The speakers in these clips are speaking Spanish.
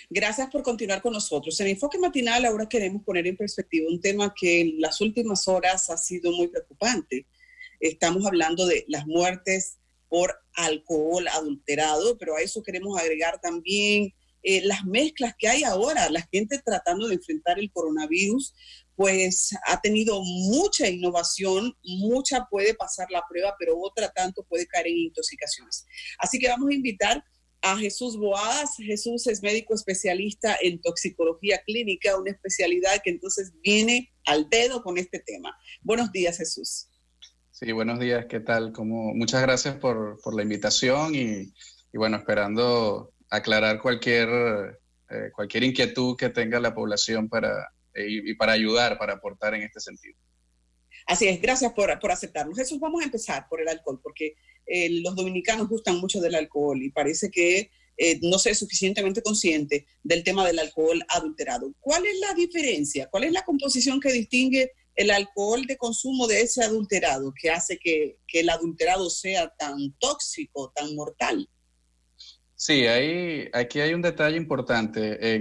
Gracias por continuar con nosotros. En Enfoque Matinal ahora queremos poner en perspectiva un tema que en las últimas horas ha sido muy preocupante. Estamos hablando de las muertes por alcohol adulterado, pero a eso queremos agregar también las mezclas que hay ahora. La gente tratando de enfrentar el coronavirus, pues ha tenido mucha innovación, mucha puede pasar la prueba, pero otra tanto puede caer en intoxicaciones. Así que vamos a invitar a Jesús Boadas. Jesús es médico especialista en toxicología clínica, una especialidad que entonces viene al dedo con este tema. Buenos días, Jesús. Sí, buenos días, ¿qué tal? Muchas gracias por la invitación y bueno, esperando aclarar cualquier inquietud que tenga la población y para ayudar, para aportar en este sentido. Así es, gracias por aceptarnos. Jesús, vamos a empezar por el alcohol, porque los dominicanos gustan mucho del alcohol y parece que no se es suficientemente consciente del tema del alcohol adulterado. ¿Cuál es la diferencia? ¿Cuál es la composición que distingue el alcohol de consumo de ese adulterado, que hace que el adulterado sea tan tóxico, tan mortal? Sí, aquí hay un detalle importante.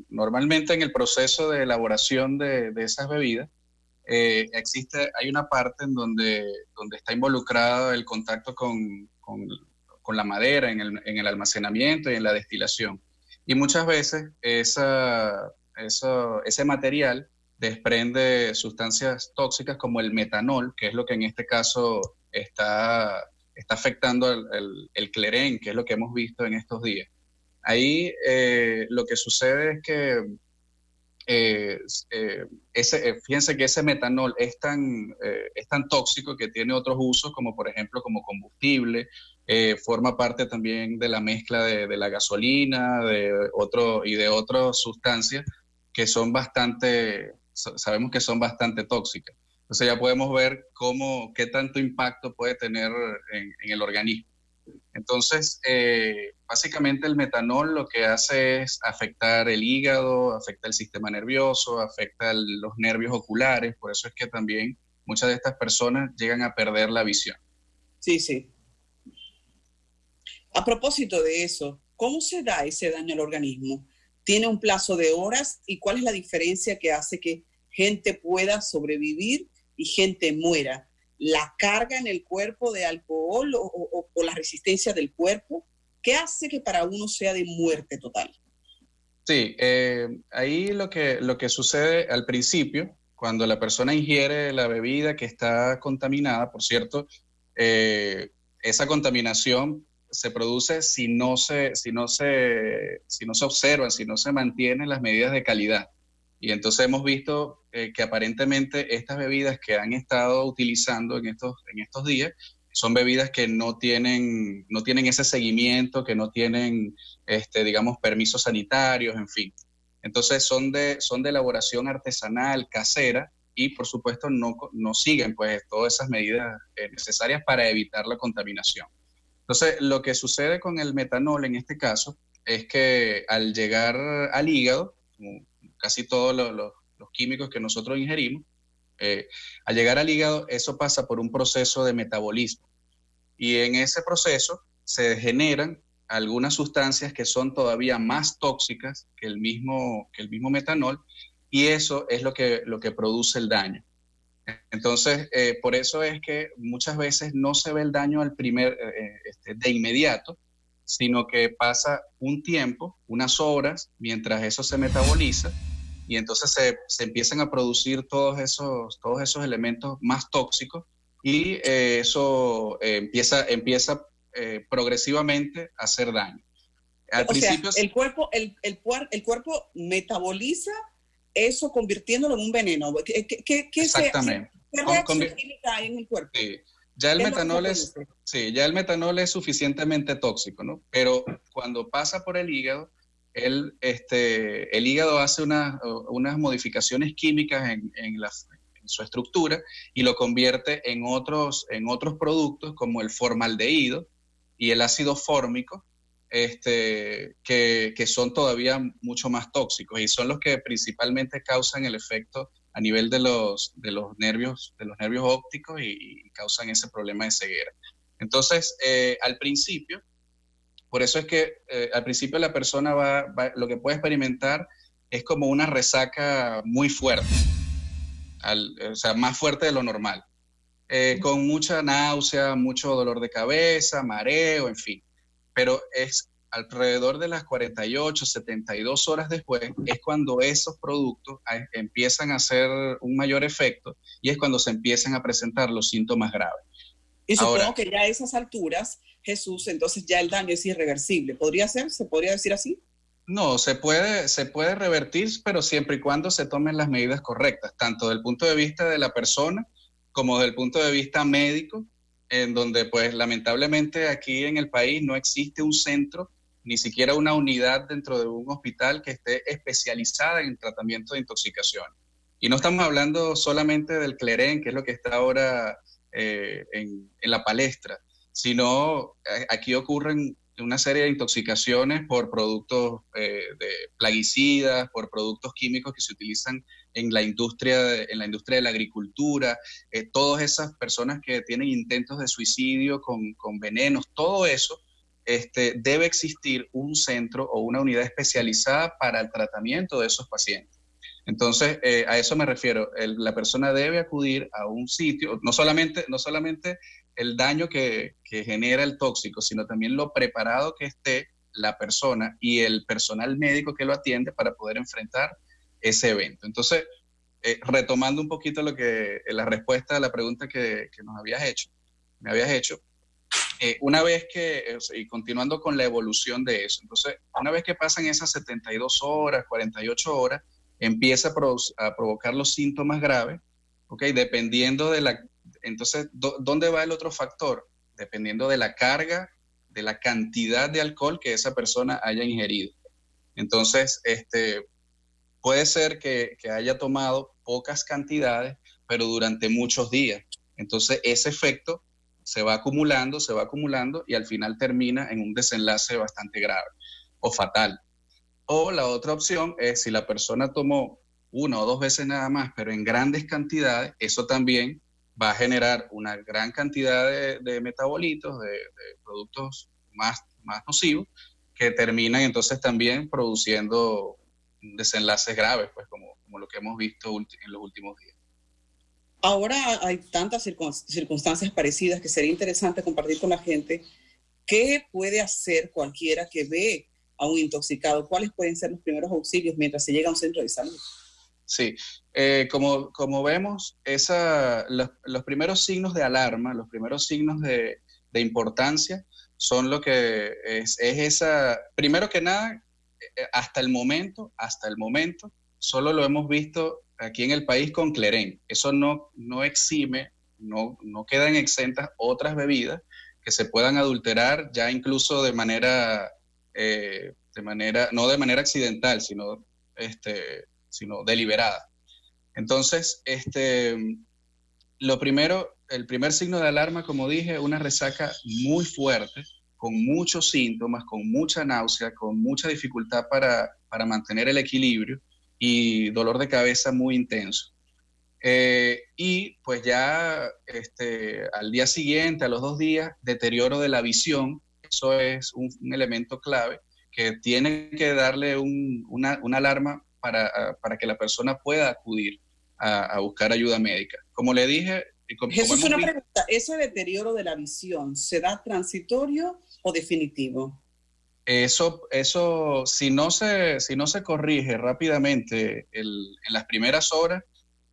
Normalmente en el proceso de elaboración de esas bebidas, hay una parte en donde está involucrado el contacto con la madera en el almacenamiento y en la destilación. Y muchas veces ese material desprende sustancias tóxicas como el metanol, que es lo que en este caso está afectando el clerén, que es lo que hemos visto en estos días. Ahí lo que sucede es que fíjense que ese metanol es tan tóxico que tiene otros usos, como por ejemplo como combustible, forma parte también de la mezcla de la gasolina y de otras sustancias que sabemos que son bastante tóxicas. Entonces ya podemos ver qué tanto impacto puede tener en el organismo. Entonces, básicamente el metanol lo que hace es afectar el hígado, afecta el sistema nervioso, afecta los nervios oculares, por eso es que también muchas de estas personas llegan a perder la visión. Sí, sí. A propósito de eso, ¿cómo se da ese daño al organismo? ¿Tiene un plazo de horas? ¿Y cuál es la diferencia que hace que gente pueda sobrevivir y gente muera? ¿La carga en el cuerpo de alcohol o la resistencia del cuerpo? ¿Qué hace que para uno sea de muerte total? Sí, ahí lo que sucede al principio, cuando la persona ingiere la bebida que está contaminada, por cierto, esa contaminación se produce si no se observan, si no se mantienen las medidas de calidad. Y entonces hemos visto que aparentemente estas bebidas que han estado utilizando en estos días son bebidas que no tienen ese seguimiento, que no tienen, digamos, permisos sanitarios, en fin. Entonces son de elaboración artesanal, casera, y por supuesto no siguen pues todas esas medidas necesarias para evitar la contaminación. Entonces, lo que sucede con el metanol en este caso es que al llegar al hígado, como casi todos los químicos que nosotros ingerimos, al llegar al hígado, eso pasa por un proceso de metabolismo. Y en ese proceso se generan algunas sustancias que son todavía más tóxicas que el mismo metanol, y eso es lo que produce el daño. Entonces, por eso es que muchas veces no se ve el daño de inmediato, sino que pasa un tiempo, unas horas, mientras eso se metaboliza, y entonces se empiezan a producir todos esos elementos más tóxicos, y eso empieza progresivamente a hacer daño. Al principio, el cuerpo metaboliza eso convirtiéndolo en un veneno. ¿Qué exactamente. ¿Qué reacción química hay en el cuerpo? Sí. Ya el metanol es suficientemente tóxico, ¿no? Pero cuando pasa por el hígado, el hígado hace unas modificaciones químicas en su estructura y lo convierte en otros productos como el formaldehído y el ácido fórmico, que son todavía mucho más tóxicos y son los que principalmente causan el efecto a nivel de los nervios ópticos y causan ese problema de ceguera. Entonces, al principio, Por eso es que al principio la persona lo que puede experimentar es como una resaca muy fuerte, o sea, más fuerte de lo normal, con mucha náusea, mucho dolor de cabeza, mareo, en fin. Pero es alrededor de las 48, 72 horas después, es cuando esos productos empiezan a hacer un mayor efecto y es cuando se empiezan a presentar los síntomas graves. Y supongo que ya a esas alturas, Jesús, entonces ya el daño es irreversible. ¿Podría ser? ¿Se podría decir así? No, se puede revertir, pero siempre y cuando se tomen las medidas correctas, tanto del punto de vista de la persona como del punto de vista médico, en donde pues lamentablemente aquí en el país no existe un centro, ni siquiera una unidad dentro de un hospital que esté especializada en el tratamiento de intoxicación. Y no estamos hablando solamente del Cleren, que es lo que está ahora en la palestra, sino aquí ocurren una serie de intoxicaciones por productos de plaguicidas, por productos químicos que se utilizan en la industria de la agricultura, todas esas personas que tienen intentos de suicidio con venenos, todo eso, debe existir un centro o una unidad especializada para el tratamiento de esos pacientes. Entonces, a eso me refiero. La persona debe acudir a un sitio, no solamente el daño que genera el tóxico, sino también lo preparado que esté la persona y el personal médico que lo atiende para poder enfrentar ese evento. Entonces, retomando un poquito la respuesta a la pregunta que me habías hecho, una vez y continuando con la evolución de eso, entonces, una vez que pasan esas 72 horas, 48 horas, empieza a provocar los síntomas graves, ¿ok? Dependiendo entonces, ¿dónde va el otro factor? Dependiendo de la carga, de la cantidad de alcohol que esa persona haya ingerido. Entonces, puede ser que haya tomado pocas cantidades, pero durante muchos días. Entonces, ese efecto se va acumulando y al final termina en un desenlace bastante grave o fatal. O la otra opción es si la persona tomó una o dos veces nada más, pero en grandes cantidades, eso también va a generar una gran cantidad de metabolitos, de productos más nocivos, que terminan entonces también produciendo desenlaces graves, pues como lo que hemos visto en los últimos días. Ahora hay tantas circunstancias parecidas que sería interesante compartir con la gente. ¿Qué puede hacer cualquiera que ve a un intoxicado? ¿Cuáles pueden ser los primeros auxilios mientras se llega a un centro de salud? Sí, como vemos, los primeros signos de alarma, los primeros signos de importancia son lo que es esa, primero que nada, hasta el momento, solo lo hemos visto aquí en el país con Cleren. Eso no exime, no quedan exentas otras bebidas que se puedan adulterar ya incluso no de manera accidental, sino deliberada. Entonces, el primer signo de alarma, como dije, una resaca muy fuerte, con muchos síntomas, con mucha náusea, con mucha dificultad para mantener el equilibrio y dolor de cabeza muy intenso. Y pues ya al día siguiente, a los 2 días, deterioro de la visión. Eso es un elemento clave que tiene que darle una alarma para que la persona pueda acudir a buscar ayuda médica. Como le dije... Jesús, una pregunta. ¿Ese deterioro de la visión será transitorio o definitivo? Eso si no se corrige rápidamente en las primeras horas,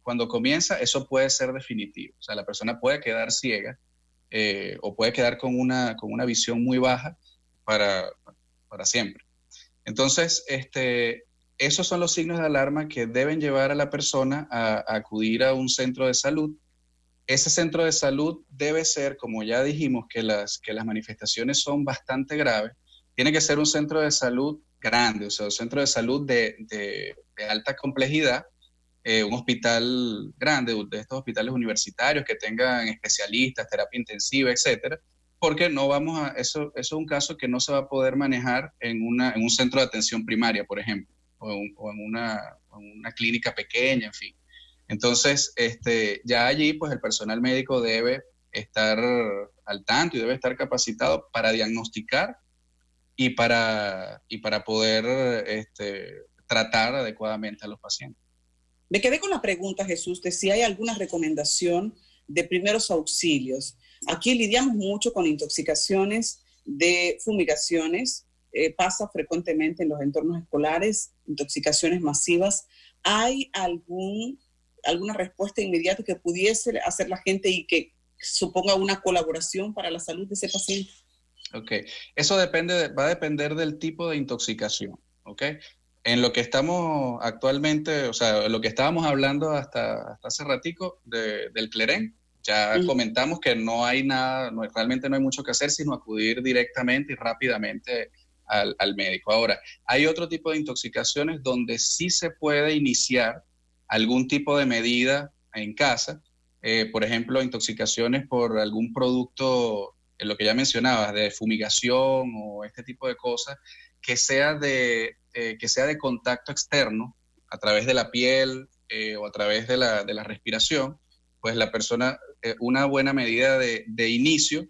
cuando comienza, eso puede ser definitivo. O sea, la persona puede quedar ciega o puede quedar con una visión muy baja para siempre. Entonces, esos son los signos de alarma que deben llevar a la persona a acudir a un centro de salud. Ese centro de salud debe ser, como ya dijimos, que las manifestaciones son bastante graves, tiene que ser un centro de salud grande, o sea, un centro de salud de alta complejidad, un hospital grande, de estos hospitales universitarios que tengan especialistas, terapia intensiva, etcétera, porque eso es un caso que no se va a poder manejar en un centro de atención primaria, por ejemplo, o en una clínica pequeña, en fin. Entonces, ya allí, pues el personal médico debe estar al tanto y debe estar capacitado para diagnosticar y para poder tratar adecuadamente a los pacientes. Me quedé con la pregunta, Jesús, de si hay alguna recomendación de primeros auxilios. Aquí lidiamos mucho con intoxicaciones de fumigaciones, pasa frecuentemente en los entornos escolares, intoxicaciones masivas. ¿Hay alguna respuesta inmediata que pudiese hacer la gente y que suponga una colaboración para la salud de ese paciente? Ok, eso va a depender del tipo de intoxicación, ¿ok? En lo que estamos actualmente, o sea, lo que estábamos hablando hasta hace ratico del clerén, ya comentamos que no hay nada, realmente no hay mucho que hacer, sino acudir directamente y rápidamente al médico. Ahora, hay otro tipo de intoxicaciones donde sí se puede iniciar algún tipo de medida en casa, por ejemplo, intoxicaciones por algún producto, lo que ya mencionabas, de fumigación o este tipo de cosas, que sea de contacto externo a través de la piel o a través de la respiración, pues la persona, una buena medida de inicio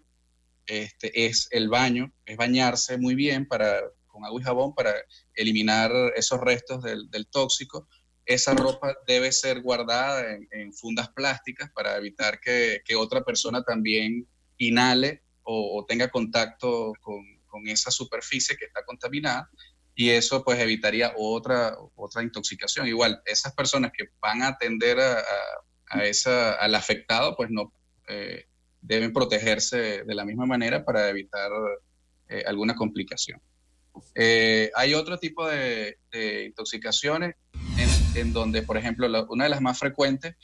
es el baño, es bañarse muy bien con agua y jabón para eliminar esos restos del tóxico. Esa ropa debe ser guardada en fundas plásticas para evitar que otra persona también inhale o tenga contacto con esa superficie que está contaminada, y eso pues evitaría otra intoxicación. Igual, esas personas que van a atender al afectado, pues no deben protegerse de la misma manera para evitar alguna complicación. Hay otro tipo de intoxicaciones en donde, por ejemplo, una de las más frecuentes,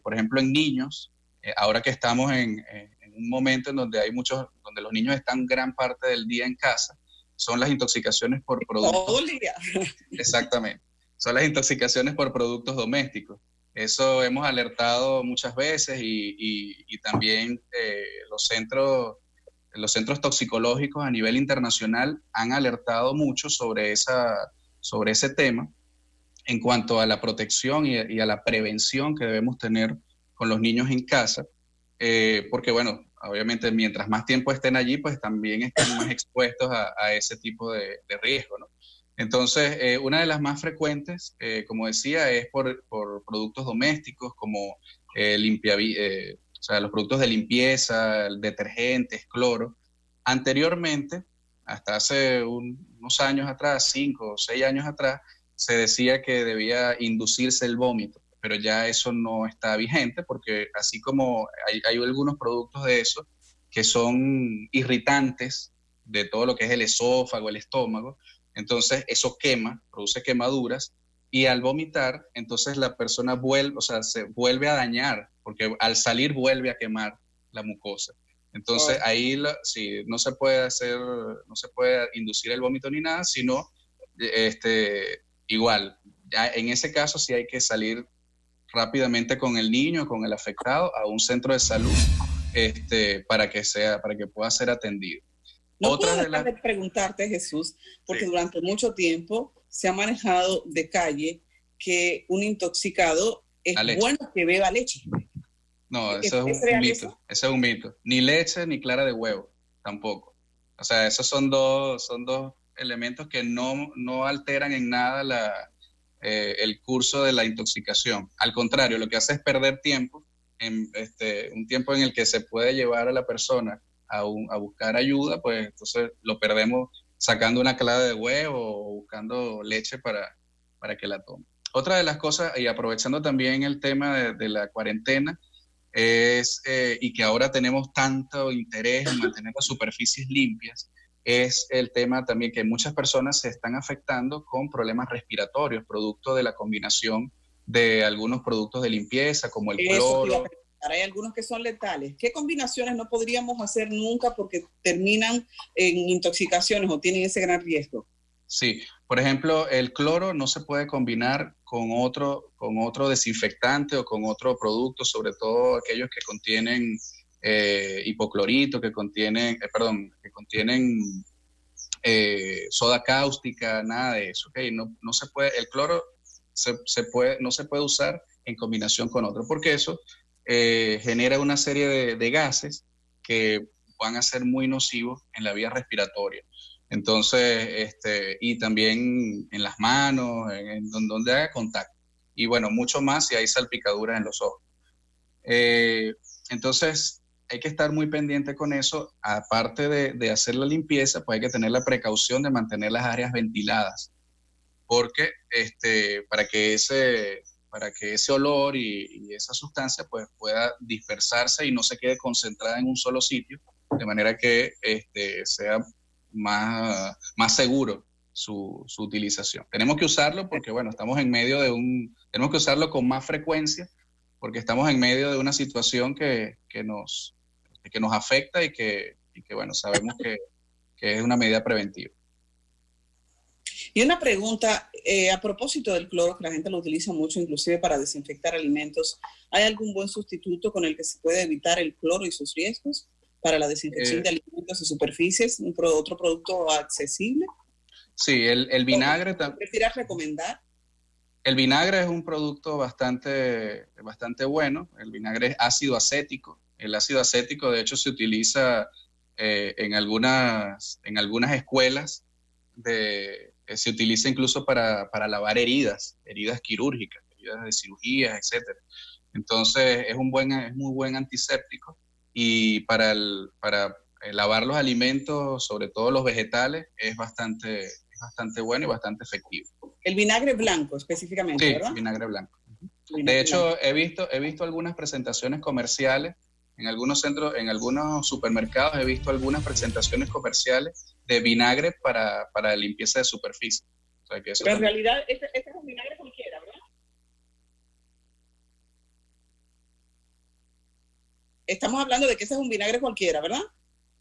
por ejemplo, en niños, ahora que estamos en un momento en donde donde los niños están gran parte del día en casa, son las intoxicaciones por productos. Todo el día. Exactamente. Son las intoxicaciones por productos domésticos. Eso hemos alertado muchas veces y también los centros toxicológicos a nivel internacional han alertado mucho sobre ese tema en cuanto a la protección y a la prevención que debemos tener con los niños en casa, porque bueno, obviamente mientras más tiempo estén allí, pues también están más expuestos a ese tipo de riesgo, ¿no? Entonces, una de las más frecuentes, como decía, es por productos domésticos como o sea, los productos de limpieza, detergentes, cloro. Anteriormente, hasta hace unos años atrás, 5 o 6 años atrás, se decía que debía inducirse el vómito, pero ya eso no está vigente porque así como hay algunos productos de eso que son irritantes de todo lo que es el esófago, el estómago, entonces eso produce quemaduras, y al vomitar, entonces la persona se vuelve a dañar, porque al salir vuelve a quemar la mucosa. Entonces ahí sí, no se puede inducir el vómito ni nada, sino igual, ya en ese caso sí hay que salir rápidamente con el niño, con el afectado, a un centro de salud para que pueda ser atendido. No puedo dejar de preguntarte, Jesús, porque sí, durante mucho tiempo se ha manejado de calle que un intoxicado es bueno que beba leche. No, eso es un mito. Eso es un mito. Ni leche ni clara de huevo, tampoco. O sea, esos son dos elementos que no alteran en nada el curso de la intoxicación. Al contrario, lo que hace es perder tiempo, un tiempo en el que se puede llevar a la persona a buscar ayuda, pues entonces lo perdemos sacando una clara de huevo o buscando leche para que la tome. Otra de las cosas, y aprovechando también el tema de la cuarentena, y que ahora tenemos tanto interés en mantener las superficies limpias, es el tema también que muchas personas se están afectando con problemas respiratorios, producto de la combinación de algunos productos de limpieza, como el cloro. Hay algunos que son letales. ¿Qué combinaciones no podríamos hacer nunca porque terminan en intoxicaciones o tienen ese gran riesgo? Sí, por ejemplo, el cloro no se puede combinar con otro desinfectante o con otro producto, sobre todo aquellos que contienen hipoclorito, que contienen soda cáustica, nada de eso. ¿Okay? No se puede, el cloro no se puede usar en combinación con otro, porque eso genera una serie de gases que van a ser muy nocivos en la vía respiratoria. Entonces, y también en las manos, donde haga contacto. Y bueno, mucho más si hay salpicaduras en los ojos. Eh, entonces, hay que estar muy pendiente con eso. Aparte de hacer la limpieza, pues hay que tener la precaución de mantener las áreas ventiladas, porque para que ese olor y esa sustancia pues pueda dispersarse y no se quede concentrada en un solo sitio, de manera que sea más seguro su utilización. Tenemos que usarlo porque, bueno, estamos en medio tenemos que usarlo con más frecuencia porque estamos en medio de una situación que nos afecta y que bueno, sabemos que es una medida preventiva. Y una pregunta, a propósito del cloro, que la gente lo utiliza mucho, inclusive para desinfectar alimentos, ¿hay algún buen sustituto con el que se puede evitar el cloro y sus riesgos para la desinfección de alimentos y superficies? ¿Otro producto accesible? Sí, el vinagre también. ¿Prefieres recomendar? El vinagre es un producto bastante bueno. El vinagre es ácido acético. El ácido acético, de hecho, se utiliza en algunas escuelas se utiliza incluso para lavar heridas quirúrgicas, heridas de cirugías, etcétera. Entonces es muy buen antiséptico y para lavar los alimentos, sobre todo los vegetales, es bastante bueno y bastante efectivo. El vinagre blanco específicamente, sí, ¿verdad? Vinagre blanco. Vinagre de hecho, blanco. he visto algunas presentaciones comerciales en algunos centros, en algunos supermercados, he visto algunas presentaciones comerciales de vinagre para limpieza de superficie. O sea, que eso Pero en también. realidad, este es un vinagre cualquiera, ¿verdad? Estamos hablando de que ese es un vinagre cualquiera, ¿verdad?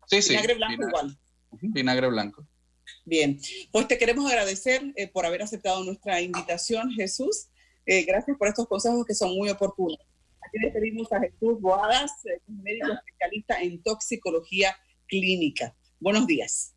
Sí, vinagre blanco igual. Vinagre blanco. Bien, pues te queremos agradecer por haber aceptado nuestra invitación, Jesús. Gracias por estos consejos que son muy oportunos. Aquí le pedimos a Jesús Boadas, médico especialista en toxicología clínica. Buenos días.